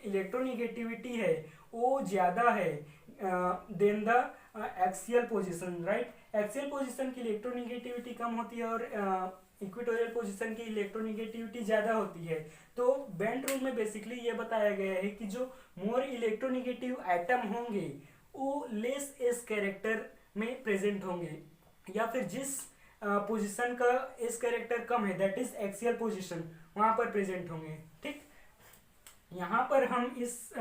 इलेक्ट्रोनिगेटिविटी है वो ज़्यादा है than the axial position, right. Axial position की इलेक्ट्रोनिगेटिविटी कम होती है और इक्विटोरियल पोजीशन की इलेक्ट्रोनिगेटिविटी ज़्यादा होती है। तो बेंट रूल में बेसिकली ये बताया गया है कि जो मोर इलेक्ट्रोनिगेटिव एटम होंगे वो लेस एस कैरेक्टर में प्रेजेंट होंगे, या फिर जिस पोजीशन का एस कैरेक्टर कम है, दैट इज एक्सियल पोजीशन, वहाँ पर प्रेजेंट होंगे, ठीक। यहाँ पर हम इस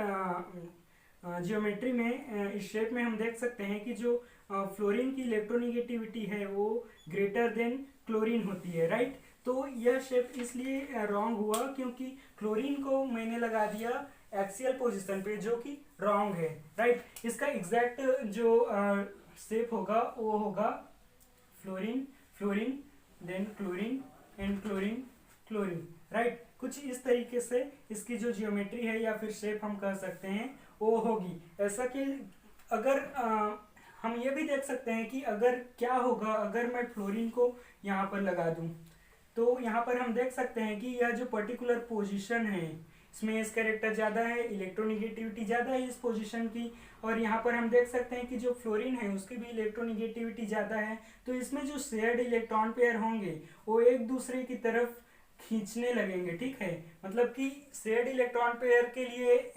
जियोमेट्री में, इस शेप में हम देख सकते हैं कि जो फ्लोरीन की इलेक्ट्रोनिगेटिविटी है वो ग्रेटर देन क्लोरीन होती है, राइट। तो यह शेप इसलिए रॉन्ग हुआ क्योंकि क्लोरीन को मैंने लगा दिया एक्सियल पोजीशन पे, जो कि रॉन्ग है, राइट। इसका एग्जैक्ट जो शेप होगा वो होगा fluorine, fluorine, than chlorine and chlorine, chlorine, right. कुछ इस तरीके से इसकी जो जियोमेट्री है या फिर शेप हम कह सकते हैं वो होगी। ऐसा कि अगर हम ये भी देख सकते हैं कि अगर क्या होगा अगर मैं फ्लोरीन को यहाँ पर लगा दूं, तो यहाँ पर हम देख सकते हैं कि यह जो पर्टिकुलर पोजीशन है इसमें इस कैरेक्टर ज़्यादा है, इलेक्ट्रोनिगेटिविटी ज़्यादा है इस पोजीशन की, और यहाँ पर हम देख सकते हैं कि जो फ्लोरीन है उसकी भी इलेक्ट्रोनिगेटिविटी ज़्यादा है। तो इसमें जो शेयर्ड इलेक्ट्रॉन पेयर होंगे वो एक दूसरे की तरफ खींचने लगेंगे, ठीक है। मतलब कि शेयर्ड इलेक्ट्रॉन पेयर के लिए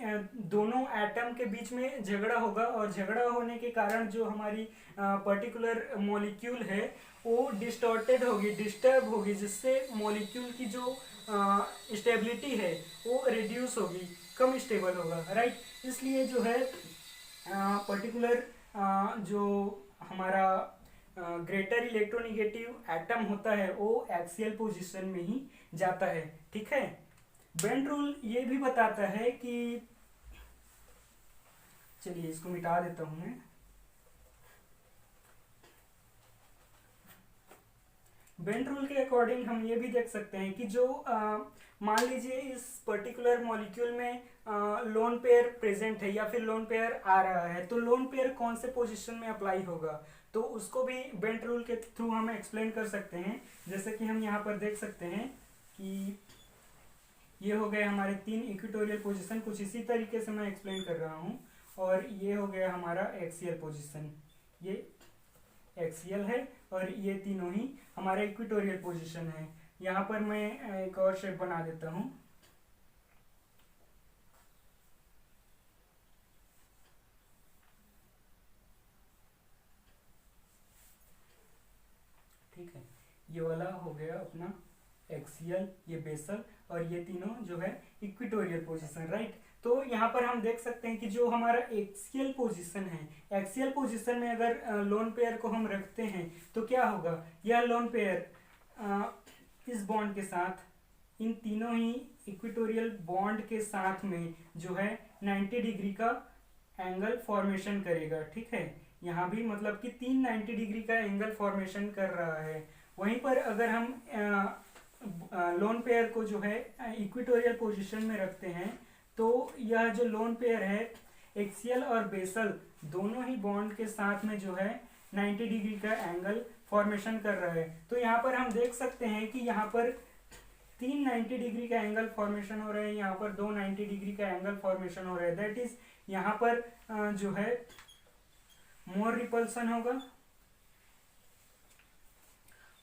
दोनों एटम के बीच में झगड़ा होगा, और झगड़ा होने के कारण जो हमारी पर्टिकुलर मॉलिक्यूल है वो डिस्टॉर्टेड होगी, डिस्टर्ब होगी, जिससे मॉलिक्यूल की जो स्टेबिलिटी है वो रिड्यूस होगी, कम स्टेबल होगा, राइट। इसलिए जो है पर्टिकुलर जो हमारा ग्रेटर इलेक्ट्रोनिगेटिव एटम होता है वो एक्सियल पोजीशन में ही जाता है, ठीक है। बेंट रूल ये भी बताता है कि, चलिए इसको मिटा देता हूं मैं। बेंट रूल के अकॉर्डिंग हम ये भी देख सकते हैं कि जो मान लीजिए इस पर्टिकुलर मॉलिक्यूल में लोन पेयर प्रेजेंट है या फिर लोन पेयर आ रहा है, तो लोन पेयर कौन से पोजीशन में अप्लाई होगा, तो उसको भी बेंट रूल के थ्रू हम एक्सप्लेन कर सकते हैं। जैसे कि हम यहाँ पर देख सकते हैं कि ये हो गए हमारे 3 इक्वेटोरियल पोजीशन, कुछ इसी तरीके से मैं एक्सप्लेन कर रहा हूँ। और ये हो गया हमारा एक्सियल पोजीशन, ये एक्सियल है, और ये तीनों ही हमारा इक्वेटोरियल पोजीशन है। यहाँ पर मैं एक और शेप बना देता हूँ। ठीक है, ये वाला हो गया अपना एक्सियल, ये बेसल, और ये तीनों जो है इक्वेटोरियल पोजीशन, राइट। तो यहाँ पर हम देख सकते हैं कि जो हमारा एक्सियल पोजीशन है, एक्सियल पोजीशन में अगर लोन पेयर को हम रखते हैं तो क्या होगा, यह लोन पेयर इस बॉन्ड के साथ, इन तीनों ही इक्वेटोरियल बॉन्ड के साथ में जो है 90 डिग्री का एंगल फॉर्मेशन करेगा। ठीक है, यहाँ भी मतलब कि 390 डिग्री का एंगल फॉर्मेशन कर रहा है। वहीं पर अगर हम लोन पेयर को जो है इक्वेटोरियल पोजीशन में रखते हैं, तो यह जो लोन पेयर है एक्सियल और बेसल दोनों ही बॉन्ड के साथ में जो है 90 डिग्री का एंगल फॉर्मेशन कर रहा है। तो यहाँ पर हम देख सकते हैं कि यहाँ पर 390 डिग्री का एंगल फॉर्मेशन हो रहा है, यहाँ पर 290 डिग्री का एंगल फॉर्मेशन हो रहा है। दैट इज यहाँ पर जो है मोर रिपल्सन होगा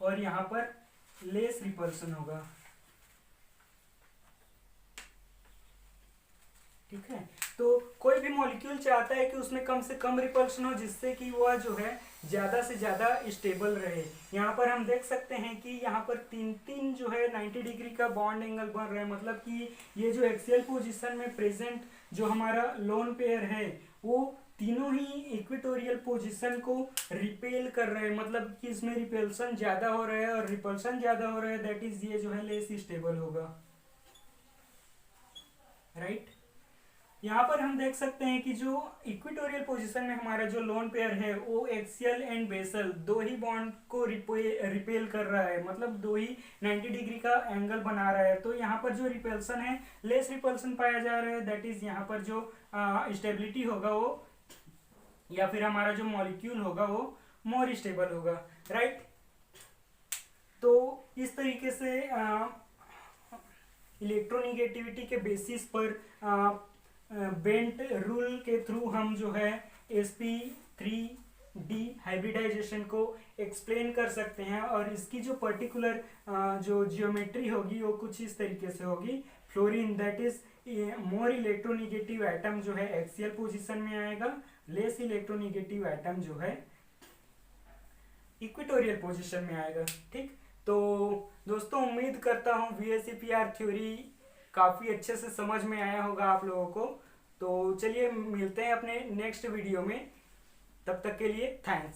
और यहाँ पर लेस रिपल्सन होगा। ठीक है, तो कोई भी मॉलिक्यूल चाहता है कि उसमें कम से कम रिपल्शन हो, जिससे कि वह जो है ज्यादा से ज्यादा स्टेबल रहे। यहाँ पर हम देख सकते हैं कि यहाँ पर तीन तीन जो है 90 डिग्री का बॉन्ड एंगल बन रहा है, मतलब कि ये जो एक्सियल पोजीशन में प्रेजेंट जो हमारा लोन पेयर है वो तीनों ही इक्वेटोरियल पोजीशन को रिपेल कर रहे हैं, मतलब कि इसमें रिपेल्सन ज्यादा हो रहा है और रिपल्सन ज्यादा हो रहा है। दैट इज ये जो है लेस स्टेबल होगा, राइट। यहाँ पर हम देख सकते हैं कि जो इक्वेटोरियल पोजीशन में हमारा जो लोन पेयर है वो एक्सियल एंड बेसल दो ही बॉन्ड को रिपेल कर रहा है, मतलब दो ही 90 डिग्री का एंगल बना रहा है। तो यहाँ पर जो रिपल्सन है लेस रिपल्सन पाया जा रहा है। दैट इज यहाँ पर जो स्टेबिलिटी होगा वो, या फिर हमारा जो मॉलिक्यूल होगा वो मोर स्टेबल होगा, राइट। तो इस तरीके से इलेक्ट्रोनिगेटिविटी के बेसिस पर बेंट रूल के थ्रू हम जो है sp3d हाइब्रिडाइजेशन को एक्सप्लेन कर सकते हैं। और इसकी जो पर्टिकुलर जो जियोमेट्री होगी वो कुछ इस तरीके से होगी। Fluorine that is more electronegative atom जो है एक्सियल पोजीशन में आएगा, लेस इलेक्ट्रोनिगेटिव एटम जो है इक्वेटोरियल पोजीशन में आएगा। ठीक, तो दोस्तों उम्मीद करता हूँ VSEPR थ्योरी काफ़ी अच्छे से समझ में आया होगा आप लोगों को। तो चलिए मिलते हैं अपने नेक्स्ट वीडियो में, तब तक के लिए थैंक्स।